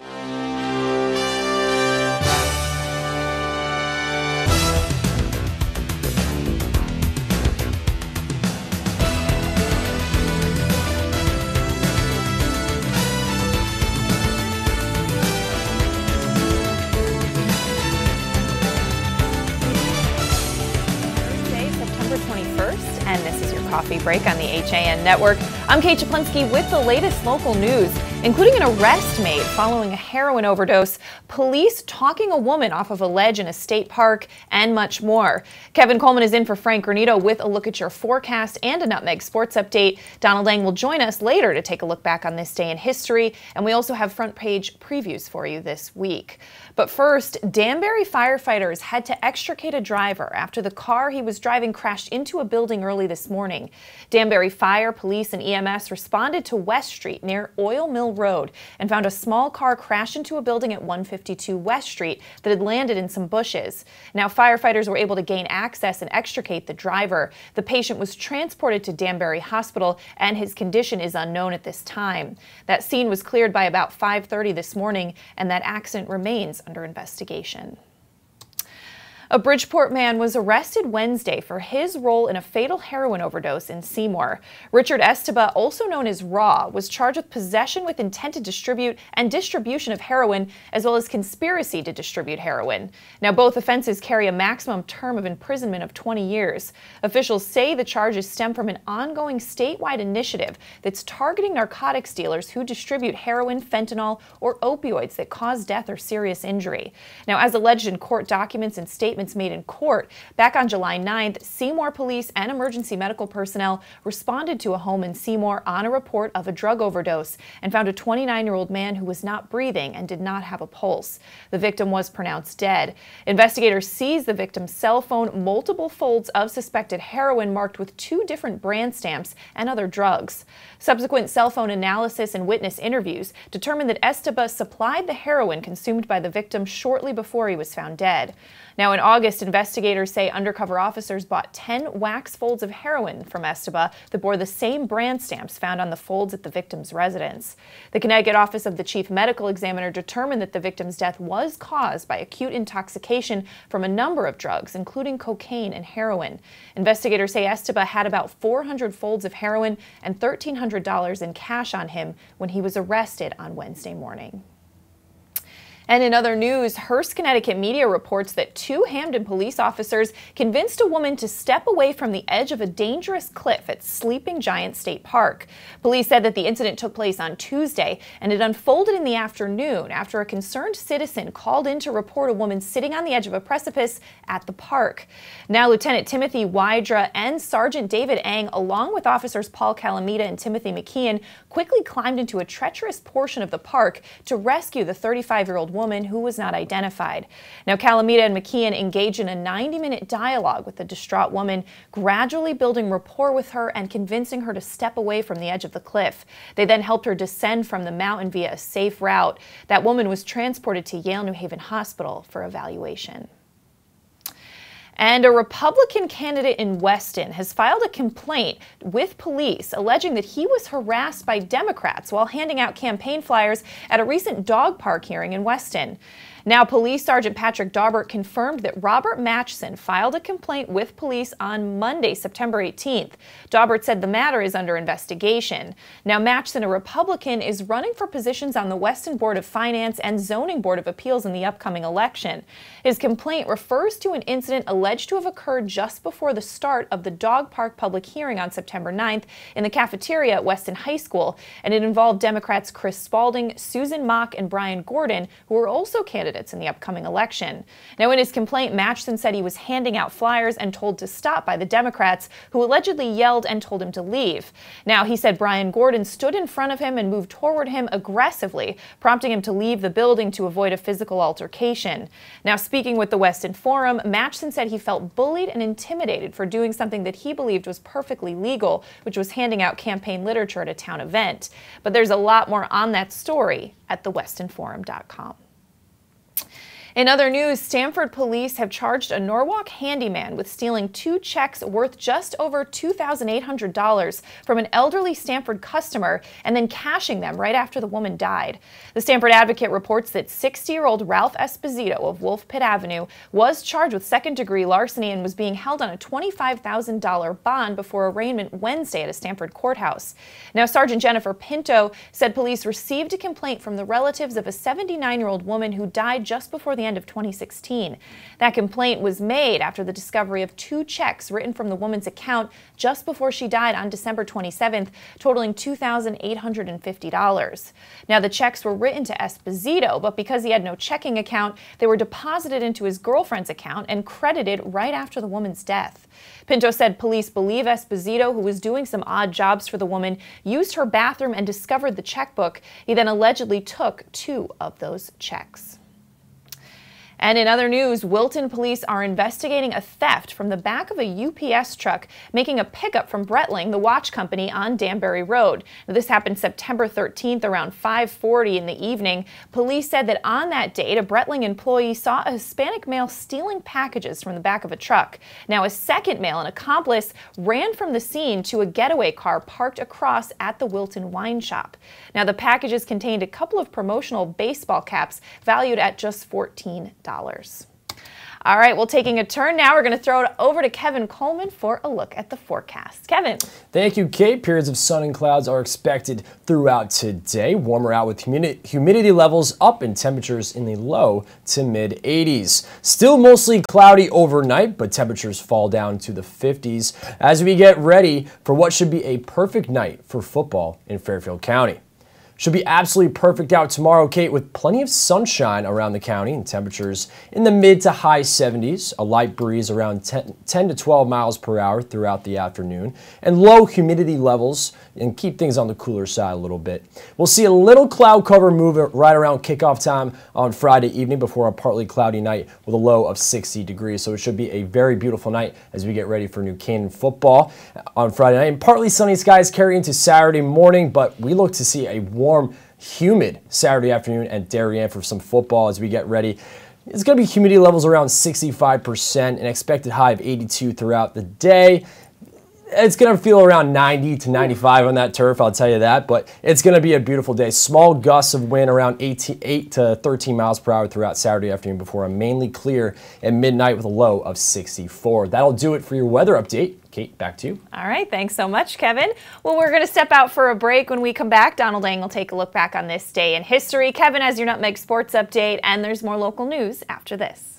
And this is your coffee break on the HAN network. I'm Kate Czaplinski with the latest local news, including an arrest made following a heroin overdose, police talking a woman off of a ledge in a state park, and much more. Kevin Coleman is in for Frank Granito with a look at your forecast and a Nutmeg Sports update. Donald Lang will join us later to take a look back on this day in history, and we also have front page previews for you this week. But first, Danbury firefighters had to extricate a driver after the car he was driving crashed into a building early this morning. Danbury Fire, Police, and EMS responded to West Street near Oil Mill Road and found a small car crash into a building at 152 West Street that had landed in some bushes. Now, firefighters were able to gain access and extricate the driver. The patient was transported to Danbury Hospital, and his condition is unknown at this time. That scene was cleared by about 5:30 this morning, and that accident remains under investigation. A Bridgeport man was arrested Wednesday for his role in a fatal heroin overdose in Seymour. Richard Esteba, also known as Raw, was charged with possession with intent to distribute and distribution of heroin, as well as conspiracy to distribute heroin. Now, both offenses carry a maximum term of imprisonment of 20 years. Officials say the charges stem from an ongoing statewide initiative that's targeting narcotics dealers who distribute heroin, fentanyl, or opioids that cause death or serious injury. Now, as alleged in court documents and statements made in court, back on July 9th, Seymour police and emergency medical personnel responded to a home in Seymour on a report of a drug overdose and found a 29-year-old man who was not breathing and did not have a pulse. The victim was pronounced dead. Investigators seized the victim's cell phone, multiple folds of suspected heroin marked with 2 different brand stamps, and other drugs. Subsequent cell phone analysis and witness interviews determined that Esteba supplied the heroin consumed by the victim shortly before he was found dead. Now, in August, investigators say undercover officers bought 10 wax folds of heroin from Esteba that bore the same brand stamps found on the folds at the victim's residence. The Connecticut Office of the Chief Medical Examiner determined that the victim's death was caused by acute intoxication from a number of drugs, including cocaine and heroin. Investigators say Esteba had about 400 folds of heroin and $1,300 in cash on him when he was arrested on Wednesday morning. And in other news, Hearst, Connecticut media reports that 2 Hamden police officers convinced a woman to step away from the edge of a dangerous cliff at Sleeping Giant State Park. Police said that the incident took place on Tuesday, and it unfolded in the afternoon after a concerned citizen called in to report a woman sitting on the edge of a precipice at the park. Now, Lieutenant Timothy Wydra and Sergeant David Ang, along with officers Paul Calamita and Timothy McKeon, quickly climbed into a treacherous portion of the park to rescue the 35-year-old woman who was not identified. Now, Calamita and McKeon engaged in a 90-minute dialogue with the distraught woman, gradually building rapport with her and convincing her to step away from the edge of the cliff. They then helped her descend from the mountain via a safe route. That woman was transported to Yale New Haven Hospital for evaluation. And a Republican candidate in Weston has filed a complaint with police alleging that he was harassed by Democrats while handing out campaign flyers at a recent dog park hearing in Weston. Now, Police Sergeant Patrick Daubert confirmed that Robert Matchson filed a complaint with police on Monday, September 18th. Daubert said the matter is under investigation. Now, Matchson, a Republican, is running for positions on the Weston Board of Finance and Zoning Board of Appeals in the upcoming election. His complaint refers to an incident alleged to have occurred just before the start of the dog park public hearing on September 9th in the cafeteria at Weston High School, and it involved Democrats Chris Spalding, Susan Mock, and Brian Gordon, who were also candidates in the upcoming election. Now, in his complaint, Matchson said he was handing out flyers and told to stop by the Democrats, who allegedly yelled and told him to leave. Now, he said Brian Gordon stood in front of him and moved toward him aggressively, prompting him to leave the building to avoid a physical altercation. Now, speaking with the Weston Forum, Matchson said he felt bullied and intimidated for doing something that he believed was perfectly legal, which was handing out campaign literature at a town event. But there's a lot more on that story at thewestonforum.com. In other news, Stamford police have charged a Norwalk handyman with stealing 2 checks worth just over $2,800 from an elderly Stamford customer and then cashing them right after the woman died. The Stamford Advocate reports that 60-year-old Ralph Esposito of Wolf Pit Avenue was charged with second-degree larceny and was being held on a $25,000 bond before arraignment Wednesday at a Stamford courthouse. Now, Sergeant Jennifer Pinto said police received a complaint from the relatives of a 79-year-old woman who died just before the end of 2016. That complaint was made after the discovery of 2 checks written from the woman's account just before she died on December 27th, totaling $2,850. Now, the checks were written to Esposito, but because he had no checking account, they were deposited into his girlfriend's account and credited right after the woman's death. Pinto said police believe Esposito, who was doing some odd jobs for the woman, used her bathroom and discovered the checkbook. He then allegedly took 2 of those checks. And in other news, Wilton police are investigating a theft from the back of a UPS truck making a pickup from Bretling, the watch company, on Danbury Road. Now, this happened September 13th around 5:40 in the evening. Police said that on that date, a Bretling employee saw a Hispanic male stealing packages from the back of a truck. Now, a second male, an accomplice, ran from the scene to a getaway car parked across at the Wilton wine shop. Now, the packages contained a couple of promotional baseball caps valued at just $14. All right, well, taking a turn now, we're going to throw it over to Kevin Coleman for a look at the forecast. Kevin. Thank you, Kate. Periods of sun and clouds are expected throughout today. Warmer out with humidity levels up and temperatures in the low to mid 80s. Still mostly cloudy overnight, but temperatures fall down to the 50s as we get ready for what should be a perfect night for football in Fairfield County. Should be absolutely perfect out tomorrow, Kate, with plenty of sunshine around the county and temperatures in the mid to high 70s, a light breeze around 10 to 12 miles per hour throughout the afternoon, and low humidity levels and keep things on the cooler side a little bit. We'll see a little cloud cover move right around kickoff time on Friday evening before a partly cloudy night with a low of 60 degrees. So it should be a very beautiful night as we get ready for New Canaan football on Friday night. And partly sunny skies carry into Saturday morning, but we look to see a warm, humid Saturday afternoon at Darien for some football as we get ready. It's going to be humidity levels around 65%, an expected high of 82 throughout the day. It's going to feel around 90 to 95 on that turf, I'll tell you that, but it's going to be a beautiful day.8 gusts of wind around 8 to 13 miles per hour throughout Saturday afternoon before a mainly clear at midnight with a low of 64. That'll do it for your weather update. Kate, back to you. All right, thanks so much, Kevin. Well, we're going to step out for a break. When we come back, Donald Lang will take a look back on this day in history. Kevin has your Nutmeg Sports Update, and there's more local news after this.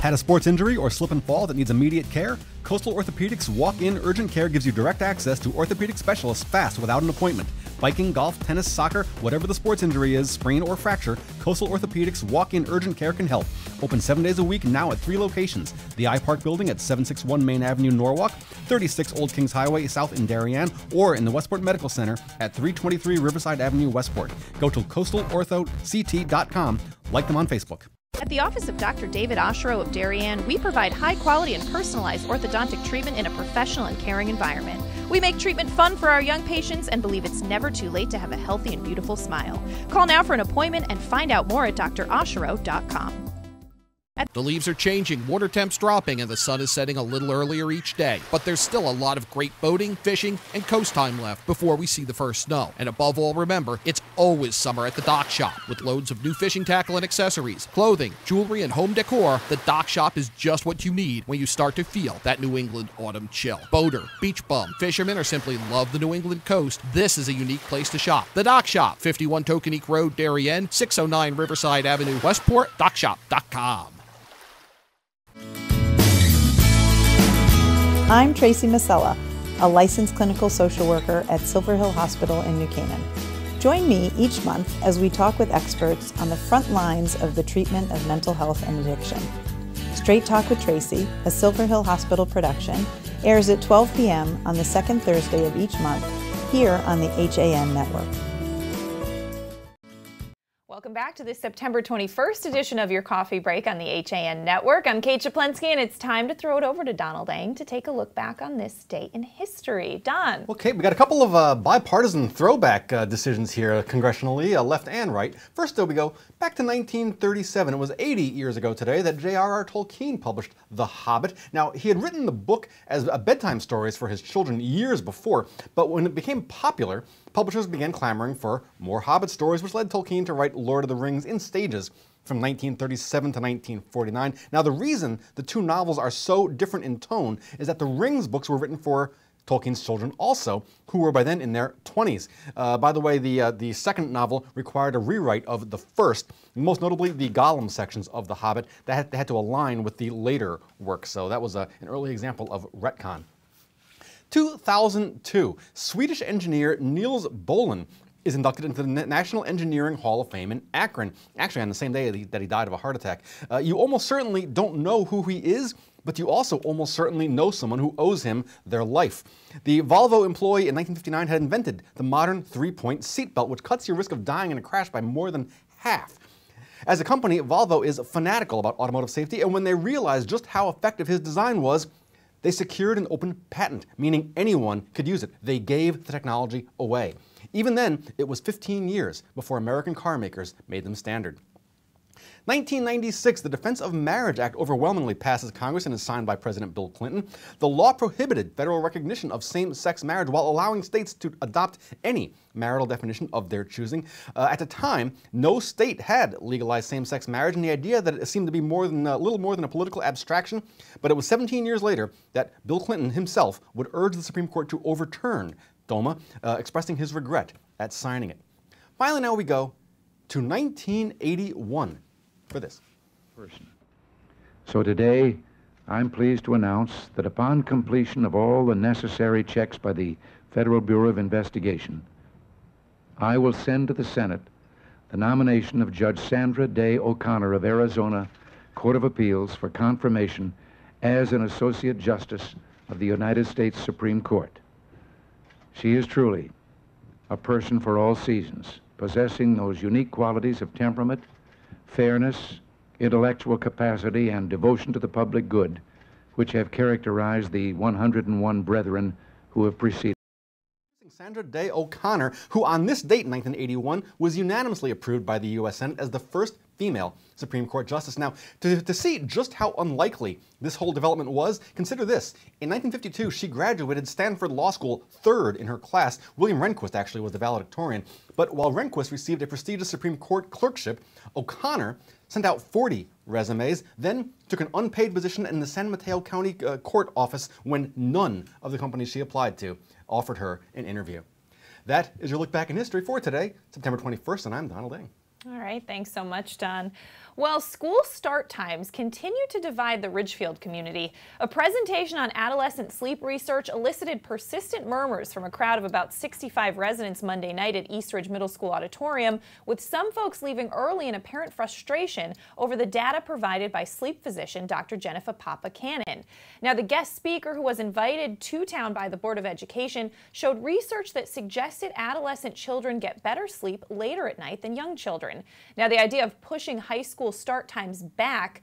Had a sports injury or slip and fall that needs immediate care? Coastal Orthopedics Walk-In Urgent Care gives you direct access to orthopedic specialists fast without an appointment. Biking, golf, tennis, soccer, whatever the sports injury is, sprain or fracture, Coastal Orthopedics Walk-In Urgent Care can help. Open 7 days a week now at 3 locations. The iPark Building at 761 Main Avenue, Norwalk, 36 Old Kings Highway South in Darien, or in the Westport Medical Center at 323 Riverside Avenue, Westport. Go to coastalorthoct.com. Like them on Facebook. At the office of Dr. David Oshiro of Darien, we provide high-quality and personalized orthodontic treatment in a professional and caring environment. We make treatment fun for our young patients and believe it's never too late to have a healthy and beautiful smile. Call now for an appointment and find out more at droshiro.com. The leaves are changing, water temps dropping, and the sun is setting a little earlier each day. But there's still a lot of great boating, fishing, and coast time left before we see the first snow. And above all, remember, it's always summer at the Dock Shop. With loads of new fishing tackle and accessories, clothing, jewelry, and home decor, the Dock Shop is just what you need when you start to feel that New England autumn chill. Boater, beach bum, fisherman, or simply love the New England coast, this is a unique place to shop. The Dock Shop, 51 Tokenique Road, Darien, 609 Riverside Avenue, Westport, dockshop.com. I'm Tracy Masella, a licensed clinical social worker at Silver Hill Hospital in New Canaan. Join me each month as we talk with experts on the front lines of the treatment of mental health and addiction. Straight Talk with Tracy, a Silver Hill Hospital production, airs at 12 p.m. on the second Thursday of each month here on the HAN network. Welcome back to this September 21st edition of your Coffee Break on the HAN Network. I'm Kate Czaplinski, and it's time to throw it over to Donald Eng to take a look back on this day in history. Don. Well, Kate, we got a couple of bipartisan throwback decisions here congressionally, left and right. First, though, we go back to 1937. It was 80 years ago today that J.R.R. Tolkien published The Hobbit. Now, he had written the book as bedtime stories for his children years before, but when it became popular, publishers began clamoring for more Hobbit stories, which led Tolkien to write Lord of the Rings in stages from 1937 to 1949. Now, the reason the two novels are so different in tone is that the Rings books were written for Tolkien's children also, who were by then in their 20s. By the way, the second novel required a rewrite of the first, most notably the Gollum sections of The Hobbit that had to align with the later work. So that was an early example of retcon. 2002, Swedish engineer Niels Bohlin is inducted into the National Engineering Hall of Fame in Akron, actually on the same day that he died of a heart attack. You almost certainly don't know who he is, but you also almost certainly know someone who owes him their life. The Volvo employee in 1959 had invented the modern three-point seatbelt, which cuts your risk of dying in a crash by more than half. As a company, Volvo is fanatical about automotive safety, and when they realized just how effective his design was, they secured an open patent, meaning anyone could use it. They gave the technology away. Even then, it was 15 years before American car makers made them standard. 1996, the Defense of Marriage Act overwhelmingly passes Congress and is signed by President Bill Clinton. The law prohibited federal recognition of same-sex marriage while allowing states to adopt any marital definition of their choosing. At the time, no state had legalized same-sex marriage, and the idea that it seemed to be little more than a political abstraction. But it was 17 years later that Bill Clinton himself would urge the Supreme Court to overturn DOMA, expressing his regret at signing it. Finally, now we go to 1981 for this. So today, I'm pleased to announce that upon completion of all the necessary checks by the Federal Bureau of Investigation, I will send to the Senate the nomination of Judge Sandra Day O'Connor of Arizona Court of Appeals for confirmation as an Associate Justice of the United States Supreme Court. She is truly a person for all seasons, possessing those unique qualities of temperament, fairness, intellectual capacity, and devotion to the public good, which have characterized the 101 brethren who have preceded. Sandra Day O'Connor, who on this date in 1981 was unanimously approved by the U.S. Senate as the first female Supreme Court justice. Now, to see just how unlikely this whole development was, consider this. In 1952, she graduated Stanford Law School third in her class. William Rehnquist actually was the valedictorian. But while Rehnquist received a prestigious Supreme Court clerkship, O'Connor sent out 40 resumes, then took an unpaid position in the San Mateo County Court office when none of the companies she applied to offered her an interview. That is your look back in history for today, September 21st, and I'm Donald Eng. All right, thanks so much, Don. Well, school start times continue to divide the Ridgefield community. A presentation on adolescent sleep research elicited persistent murmurs from a crowd of about 65 residents Monday night at East Ridge Middle School auditorium, with some folks leaving early in apparent frustration over the data provided by sleep physician Dr. Jennifer Papa Cannon. Now, the guest speaker, who was invited to town by the Board of Education, showed research that suggested adolescent children get better sleep later at night than young children. Now, the idea of pushing high school start times back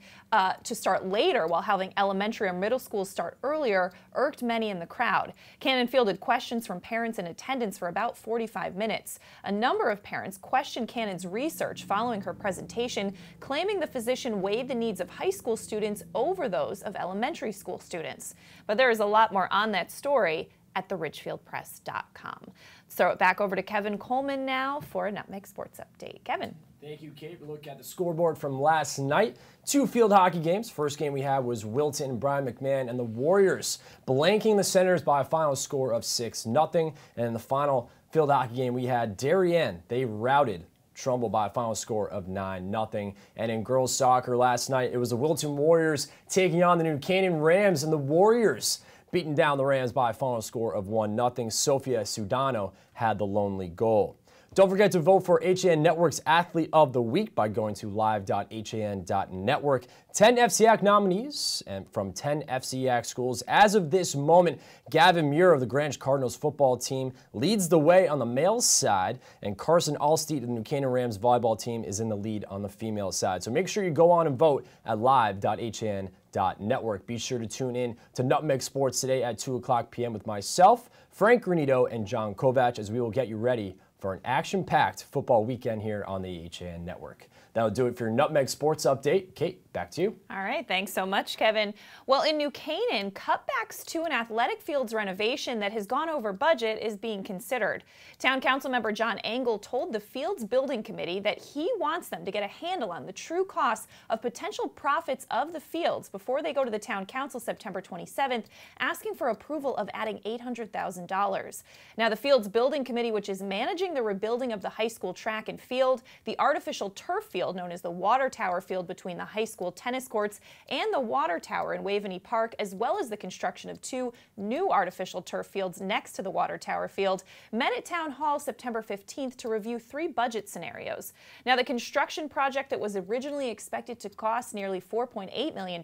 to start later while having elementary or middle school start earlier irked many in the crowd. Cannon fielded questions from parents and attendants for about 45 minutes. A number of parents questioned Cannon's research following her presentation, claiming the physician weighed the needs of high school students over those of elementary school students. But there is a lot more on that story at theridgefieldpress.com. Throw it back over to Kevin Coleman now for a Nutmeg Sports Update. Kevin. Thank you, Kate. We look at the scoreboard from last night. 2 field hockey games. First game we had was Wilton, Brian McMahon, and the Warriors blanking the Senators by a final score of 6-0. And in the final field hockey game we had Darien. They routed Trumbull by a final score of 9-0. And in girls soccer last night, it was the Wilton Warriors taking on the New Canaan Rams, and the Warriors beating down the Rams by a final score of 1-0. Sofia Sudano had the lonely goal. Don't forget to vote for HAN Network's Athlete of the Week by going to live.han.network. 10 FCIAC nominees and from 10 FCIAC schools. As of this moment, Gavin Muir of the Greenwich Cardinals football team leads the way on the male side, and Carson Allsteed of the New Canaan Rams volleyball team is in the lead on the female side. So make sure you go on and vote at live.han.network. Be sure to tune in to Nutmeg Sports today at 2:00 p.m. with myself, Frank Granito, and John Kovac, as we will get you ready for an action-packed football weekend here on the HAN Network. That'll do it for your Nutmeg Sports Update. Kate, back to you. All right, thanks so much, Kevin. Well, in New Canaan, cutbacks to an athletic fields renovation that has gone over budget is being considered. Town Council member John Engel told the Fields Building Committee that he wants them to get a handle on the true costs of potential profits of the fields before they go to the Town Council September 27th, asking for approval of adding $800,000. Now, the Fields Building Committee, which is managing the rebuilding of the high school track and field, the artificial turf field known as the Water Tower field between the high school tennis courts and the Water Tower in Waveney Park, as well as the construction of 2 new artificial turf fields next to the Water Tower field, met at Town Hall September 15th to review 3 budget scenarios. Now, the construction project that was originally expected to cost nearly $4.8 million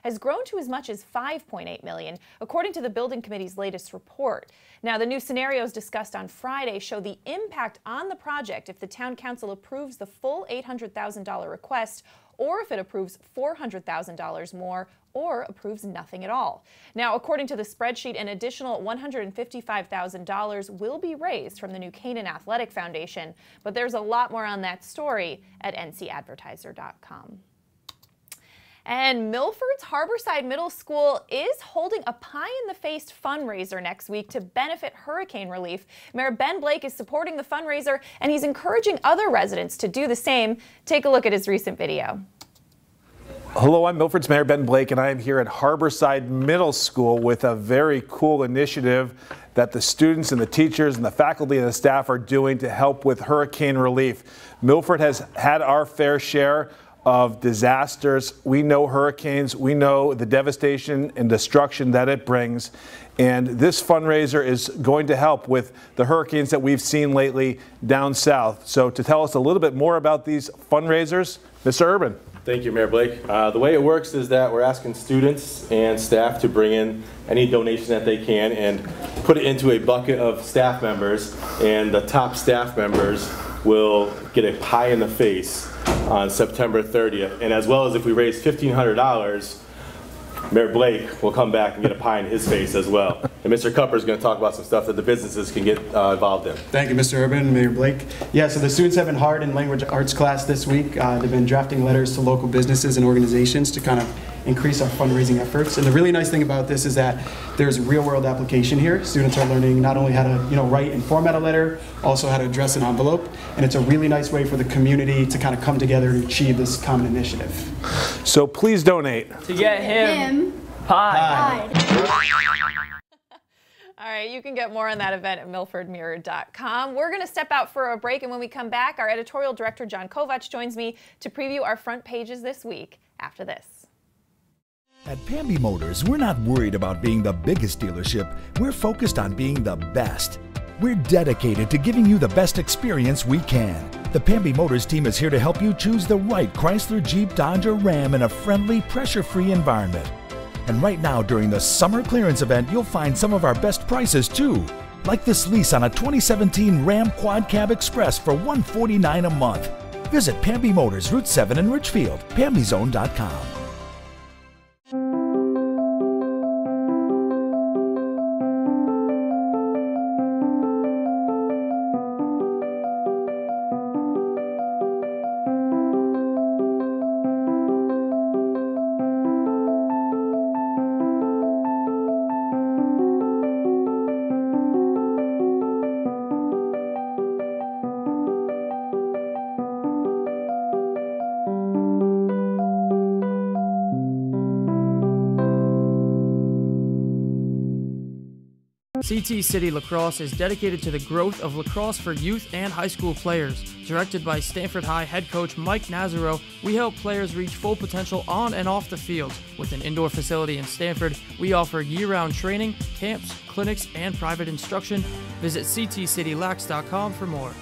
has grown to as much as $5.8 million, according to the Building Committee's latest report. Now, the new scenarios discussed on Friday show the impact on the project if the Town Council approves the full $800,000 request, or if it approves $400,000 more, or approves nothing at all. Now, according to the spreadsheet, an additional $155,000 will be raised from the New Canaan Athletic Foundation, but there's a lot more on that story at ncadvertiser.com. And Milford's Harborside Middle School is holding a pie-in-the-face fundraiser next week to benefit hurricane relief. Mayor Ben Blake is supporting the fundraiser, and he's encouraging other residents to do the same. Take a look at his recent video. Hello, I'm Milford's Mayor Ben Blake, and I am here at Harborside Middle School with a very cool initiative that the students and the teachers and the faculty and the staff are doing to help with hurricane relief. Milford has had our fair share of disasters. We know hurricanes, we know the devastation and destruction that it brings, and this fundraiser is going to help with the hurricanes that we've seen lately down south. So to tell us a little bit more about these fundraisers, Mr. Urban. Thank you, Mayor Blake. The way it works is that we're asking students and staff to bring in any donation that they can and put it into a bucket of staff members, and the top staff members will get a pie in the face on September 30th. And as well as if we raise $1,500, Mayor Blake will come back and get a pie in his face as well. And Mr. Cupper is going to talk about some stuff that the businesses can get involved in. Thank you, Mr. Urban, Mayor Blake. Yeah, so the students have been hard in language arts class this week. They've been drafting letters to local businesses and organizations to kind of increase our fundraising efforts. And the really nice thing about this is that there's real-world application here. Students are learning not only how to write and format a letter, also how to address an envelope. And it's a really nice way for the community to kind of come together to achieve this common initiative. So please donate. To get him pie. All right, you can get more on that event at milfordmirror.com. We're going to step out for a break, and when we come back, our editorial director, John Kovac, joins me to preview our front pages this week after this. At Pamby Motors, we're not worried about being the biggest dealership. We're focused on being the best. We're dedicated to giving you the best experience we can. The Pamby Motors team is here to help you choose the right Chrysler, Jeep, Dodge, or Ram in a friendly, pressure-free environment. And right now, during the summer clearance event, you'll find some of our best prices too. Like this lease on a 2017 Ram Quad Cab Express for $149 a month. Visit Pamby Motors, Route 7 in Richfield, PambyZone.com. CT City Lacrosse is dedicated to the growth of lacrosse for youth and high school players. Directed by Stanford High head coach Mike Nazaro, we help players reach full potential on and off the field. With an indoor facility in Stanford, we offer year-round training, camps, clinics, and private instruction. Visit ctcitylax.com for more.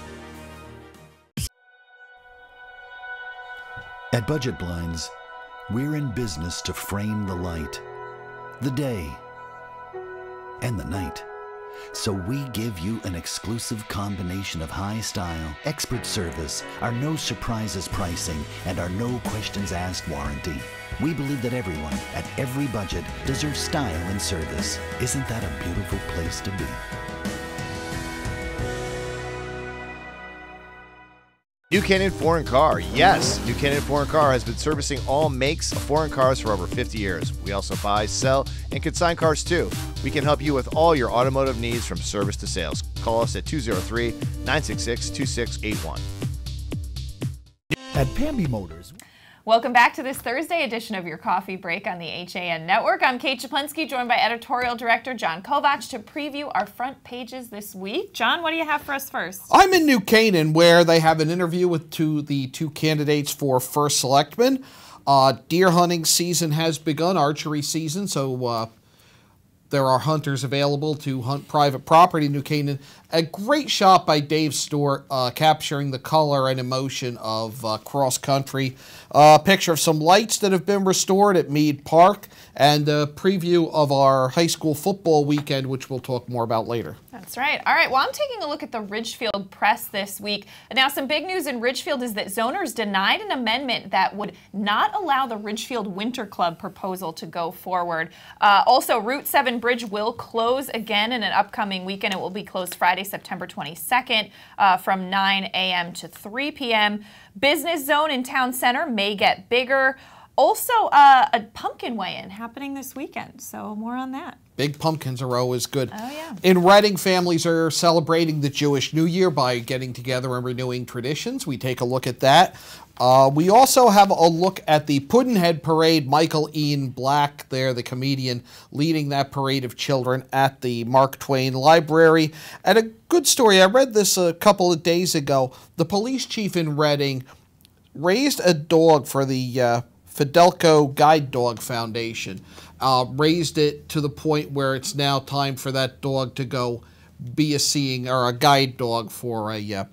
At Budget Blinds, we're in business to frame the light, the day, and the night. So we give you an exclusive combination of high style, expert service, our no surprises pricing, and our no questions asked warranty. We believe that everyone, at every budget, deserves style and service. Isn't that a beautiful place to be? New Canaan Foreign Car. Yes, New Canaan Foreign Car has been servicing all makes of foreign cars for over 50 years. We also buy, sell, and consign cars too. We can help you with all your automotive needs from service to sales. Call us at 203-966-2681. At Pamby Motors. Welcome back to this Thursday edition of your Coffee Break on the HAN Network. I'm Kate Czaplinski, joined by Editorial Director John Kovach to preview our front pages this week. John, what do you have for us first? I'm in New Canaan, where they have an interview with the two candidates for first selectman. Deer hunting season has begun, archery season, so there are hunters available to hunt private property in New Canaan. A great shot by Dave Stewart, capturing the color and emotion of cross-country. A picture of some lights that have been restored at Mead Park, and a preview of our high school football weekend, which we'll talk more about later. That's right. All right, well, I'm taking a look at the Ridgefield Press this week. Now, some big news in Ridgefield is that zoners denied an amendment that would not allow the Ridgefield Winter Club proposal to go forward. Also, Route 7 Bridge will close again in an upcoming weekend. It will be closed Friday, September 22nd from 9 a.m. to 3 p.m. Business zone in Town Center may get bigger. Also, a pumpkin weigh-in happening this weekend, so more on that. Big pumpkins are always good. Oh, yeah. In Reading, families are celebrating the Jewish New Year by getting together and renewing traditions. We take a look at that. We also have a look at the Pudd'nhead Parade. Michael Ian Black there, the comedian, leading that parade of children at the Mark Twain Library. And a good story, I read this a couple of days ago. The police chief in Reading raised a dog for the Fidelco Guide Dog Foundation. Raised it to the point where it's now time for that dog to go be a seeing or a guide dog for a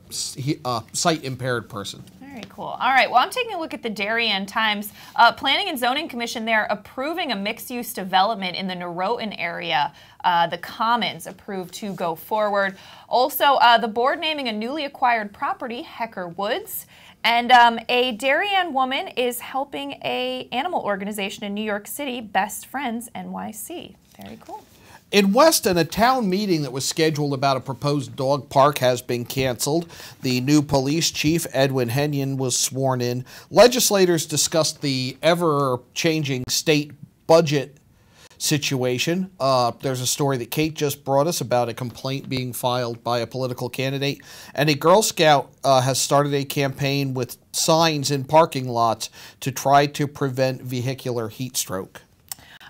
sight impaired person. Very cool. All right, well, I'm taking a look at the Darien Times. Planning and Zoning Commission there approving a mixed-use development in the Norotan area. The Commons approved to go forward. Also, the board naming a newly acquired property, Hecker Woods. And a Darien woman is helping an animal organization in New York City, Best Friends NYC. Very cool. In Weston, a town meeting that was scheduled about a proposed dog park has been canceled. The new police chief, Edwin Henyon, was sworn in. Legislators discussed the ever-changing state budget situation. There's a story that Kate just brought us about a complaint being filed by a political candidate. And a Girl Scout has started a campaign with signs in parking lots to try to prevent vehicular heat stroke.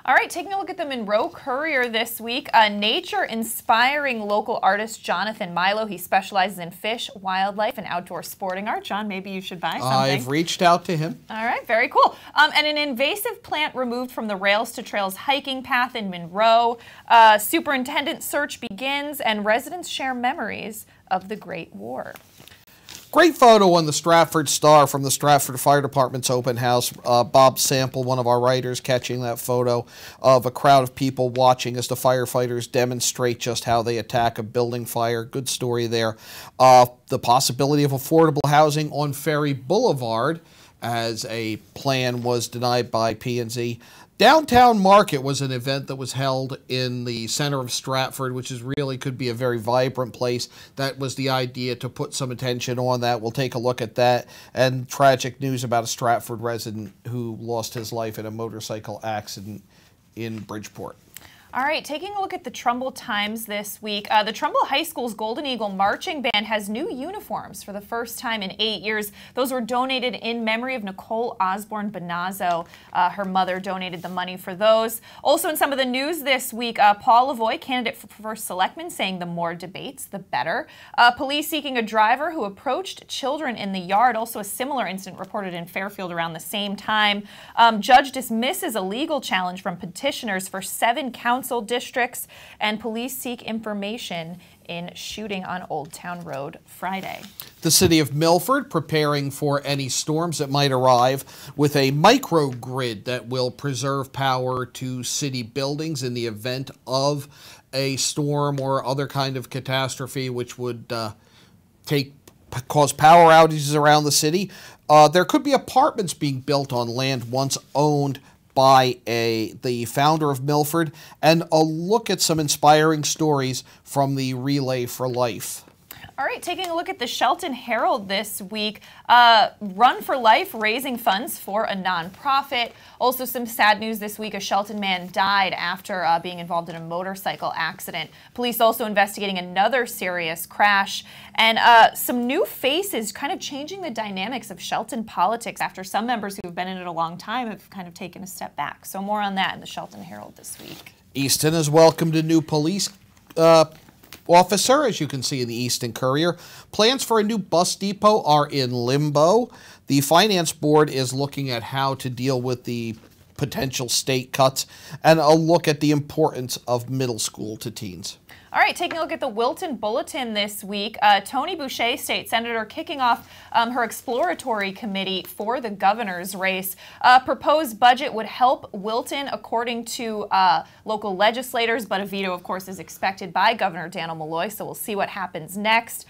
All right, taking a look at the Monroe Courier this week. Nature-inspiring local artist Jonathan Milo. He specializes in fish, wildlife, and outdoor sporting art. John, maybe you should buy something. I've reached out to him. All right, very cool. And an invasive plant removed from the Rails to Trails hiking path in Monroe. Superintendent search begins, and residents share memories of the Great War. Great photo on the Stratford Star from the Stratford Fire Department's open house. Bob Sample, one of our writers, catching that photo of a crowd of people watching as the firefighters demonstrate just how they attack a building fire. Good story there. The possibility of affordable housing on Ferry Boulevard as a plan was denied by P&Z. Downtown Market was an event that was held in the center of Stratford, which is really could be a very vibrant place. That was the idea, to put some attention on that. We'll take a look at that. And tragic news about a Stratford resident who lost his life in a motorcycle accident in Bridgeport. All right, taking a look at the Trumbull Times this week. The Trumbull High School's Golden Eagle Marching Band has new uniforms for the first time in 8 years. Those were donated in memory of Nicole Osborne Bonazzo. Her mother donated the money for those. Also in some of the news this week, Paul Lavoie, candidate for first selectman, saying the more debates, the better. Police seeking a driver who approached children in the yard. Also a similar incident reported in Fairfield around the same time. Judge dismisses a legal challenge from petitioners for 7 council districts, and police seek information in shooting on Old Town Road Friday. The city of Milford preparing for any storms that might arrive with a microgrid that will preserve power to city buildings in the event of a storm or other kind of catastrophe which would cause power outages around the city. There could be apartments being built on land once owned by the founder of Milford, and a look at some inspiring stories from the Relay for Life. All right, taking a look at the Shelton Herald this week. Run for Life, raising funds for a nonprofit. Also some sad news this week. A Shelton man died after being involved in a motorcycle accident. Police also investigating another serious crash. And some new faces kind of changing the dynamics of Shelton politics after some members who have been in it a long time have kind of taken a step back. So more on that in the Shelton Herald this week. Easton has welcomed a new police officer, as you can see in the Easton Courier. Plans for a new bus depot are in limbo. The Finance Board is looking at how to deal with the potential state cuts, and a look at the importance of middle school to teens. All right, taking a look at the Wilton Bulletin this week. Tony Boucher, state senator, kicking off her exploratory committee for the governor's race. Proposed budget would help Wilton, according to local legislators, but a veto, of course, is expected by Governor Daniel Malloy, so we'll see what happens next.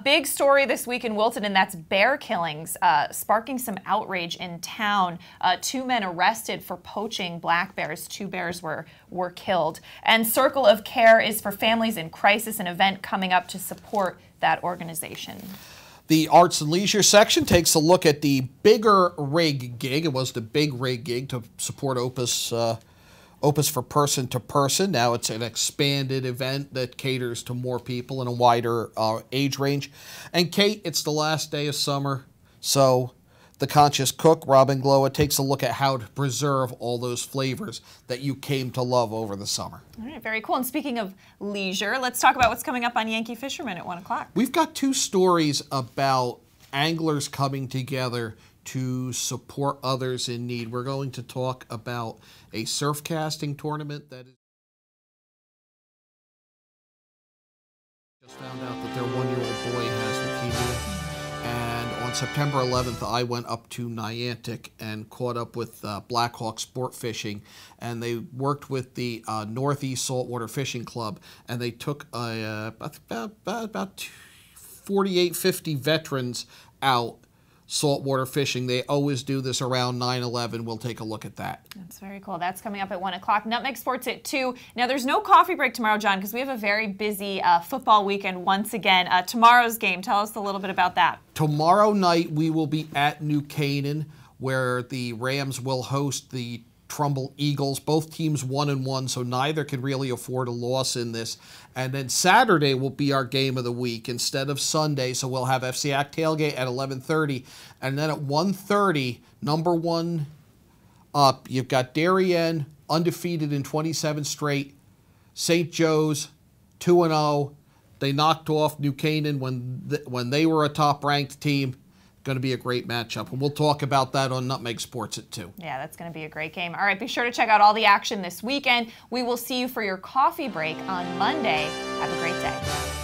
Big story this week in Wilton, and that's bear killings, sparking some outrage in town. 2 men arrested for poaching black bears. 2 bears were killed. And Circle of Care is for families in crisis, an event coming up to support that organization. The Arts and Leisure section takes a look at the Bigger Rig gig. It was the Big Rig gig to support Opus for Person to Person. Now it's an expanded event that caters to more people in a wider age range. And Kate, it's the last day of summer, so the Conscious Cook, Robin Glowa, takes a look at how to preserve all those flavors that you came to love over the summer. All right, very cool. And speaking of leisure, let's talk about what's coming up on Yankee Fisherman at 1 o'clock. We've got 2 stories about anglers coming together to support others in need. We're going to talk about a surf casting tournament that is just found out that their 1-year-old boy has leukemia. And on September 11th, I went up to Niantic and caught up with Black Hawk Sport Fishing, and they worked with the Northeast Saltwater Fishing Club, and they took about 48, 50 veterans out saltwater fishing. They always do this around 9/11. We'll take a look at that. That's very cool. That's coming up at 1 o'clock. Nutmeg Sports at 2. Now, there's no coffee break tomorrow, John, because we have a very busy football weekend once again. Tomorrow's game, tell us a little bit about that. Tomorrow night, we will be at New Canaan, where the Rams will host the Trumbull Eagles. Both teams 1-1, so neither can really afford a loss in this. And then Saturday will be our game of the week instead of Sunday, so we'll have FCAC tailgate at 11:30. And then at 1:30, number 1 up, you've got Darien, undefeated in 27 straight. St. Joe's, 2-0. They knocked off New Canaan when they were a top-ranked team. Going to be a great matchup, and we'll talk about that on Nutmeg Sports at 2. Yeah, that's going to be a great game. All right, be sure to check out all the action this weekend. We will see you for your coffee break on Monday. Have a great day.